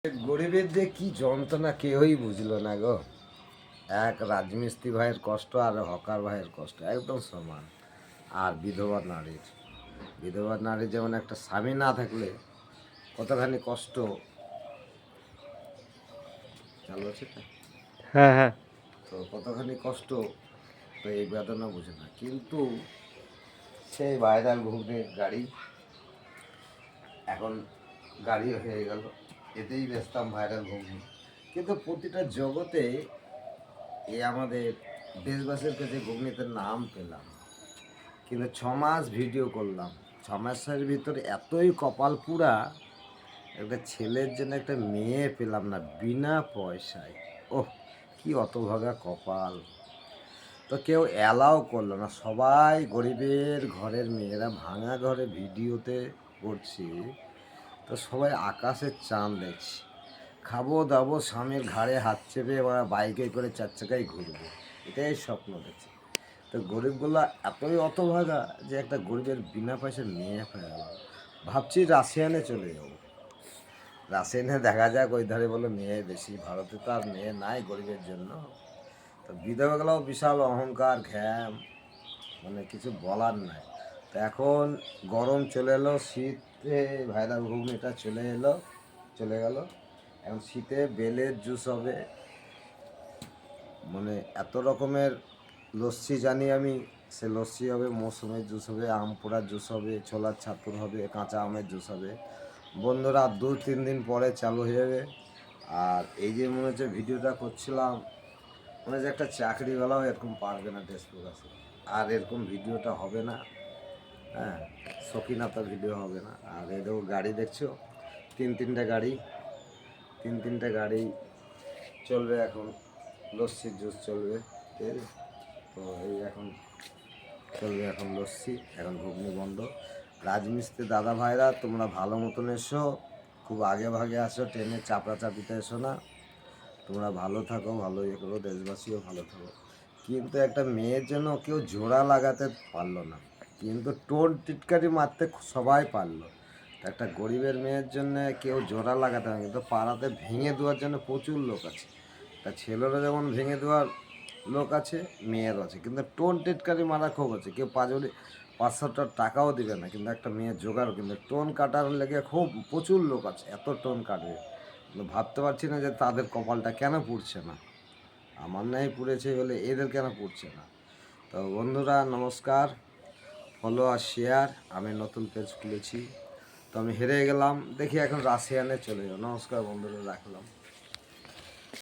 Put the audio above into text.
গরিবের যে কি যন্ত্রণা কেউই বুঝলো না গো। এক রাজমিস্ত্রি ভাইয়ের কষ্ট আর হকার ভাইয়ের কষ্ট একদম সমান। আর বিধবা নারীর যেমন একটা স্বামী না থাকলে কতখানি কষ্ট। চালু আছে তো? হ্যাঁ হ্যাঁ। তো কতখানি কষ্ট, তো এই বেদনা বুঝে না। কিন্তু সেই ভাইরাল ঘুগনির গাড়ি এখন গাড়ি হয়ে গেল, এতেই ব্যস্তাম ভাইরাল ঘুগনি। কিন্তু প্রতিটা জগতে আমাদের দেশবাসীর কাছে ঘুগনিতে নাম পেলাম, কিন্তু 6 মাস ভিডিও করলাম, 6 মাসের ভিতরে এতই কপাল পুরা, একটা ছেলের জন্য একটা মেয়ে পেলাম না বিনা পয়সায়। ওহ, কি অতভাগা কপাল। তো কেউ অ্যালাও করলো না, সবাই গরিবের ঘরের মেয়েরা ভাঙা ঘরে ভিডিওতে করছে। তো সবাই আকাশের চাঁদ দেখছি, খাবো দাবো, স্বামীর ঘাড়ে হাত চেপে বা বাইকে করে 4 চাকায় ঘুরবো, এটাই স্বপ্ন দেখছি। তো গরিবগুলো এতই অতভাগা যে একটা গরিবের বিনা পয়সার মেয়ে হয়ে গেল। ভাবছি রাশিয়ানে চলে যাবো, রাশিয়ানে দেখা যাক, ওই ধারে বলে মেয়ে বেশি, ভারতে তো আর মেয়ে নাই গরিবের জন্য। তো বিধবাগুলোও বিশাল অহংকার ঘ্যাম, মানে কিছু বলার নাই। তো এখন গরম চলে এলো, শীতে ভাইরাল ঘুগনিটা চলে গেল। এখন শীতে বেলের জুস হবে, মানে এত রকমের লস্যি জানি আমি। সে লস্যি হবে, মৌসুমের জুস হবে, আম পোড়ার জুস হবে, ছোলার ছাতুর হবে, কাঁচা আমের জুস হবে। বন্ধুরা 2-3 দিন পরে চালু হয়ে যাবে। আর এই যে মনে হচ্ছে ভিডিওটা করছিলাম, মনে হচ্ছে একটা চাকরিওয়ালাও এরকম পারবে না ড্রেস প্রকাশে। আর এরকম ভিডিওটা হবে না, হ্যাঁ, শৌখিনতা ভিডিও হবে না। আর এরকম গাড়ি দেখছো, তিনটা গাড়ি চলবে এখন, লস্যির জুস চলবে, ঠিক আছে? তো এই এখন চলবে এখন লস্যি, এখন ঘুগনি বন্ধ। রাজমিস্ত্রি দাদা ভাইরা তোমরা ভালো মতন এসো, খুব আগে ভাগে আসো, ট্রেনে চাপড়াচাপিতে এসো না। তোমরা ভালো থাকো, ভালো ইয়ে করো, দেশবাসীও ভালো থাকো। কিন্তু একটা মেয়ের জন্য কেউ জোড়া লাগাতে পারলো না, কিন্তু টোন টিটকারি মারতে সবাই পারলো। একটা গরিবের মেয়ের জন্য কেউ জোড়া লাগাতে পারে, কিন্তু পাড়াতে ভেঙে দেওয়ার জন্য প্রচুর লোক আছে। তা ছেলেরা যেমন ভেঙে দেওয়ার লোক আছে, মেয়েরও আছে, কিন্তু টোন টিটকারি মারা খুব আছে। কেউ 500 টাকাও দিবে না, কিন্তু একটা মেয়ের জোগাড়, কিন্তু টোন কাটার লেগে খুব প্রচুর লোক আছে, এত টোন কাটবে। কিন্তু ভাবতে পারছি না যে তাদের কপালটা কেন পুড়ছে না। আমার নাই পুড়েছে বলে এদের কেন পুড়ছে না। তো বন্ধুরা নমস্কার, ফলো আর শেয়ার। আমি নতুন পেজ খুলেছি, তো আমি হেরে গেলাম, দেখি এখন রাশিয়ানে চলে যাও। নমস্কার বন্ধুরা, রাখলাম।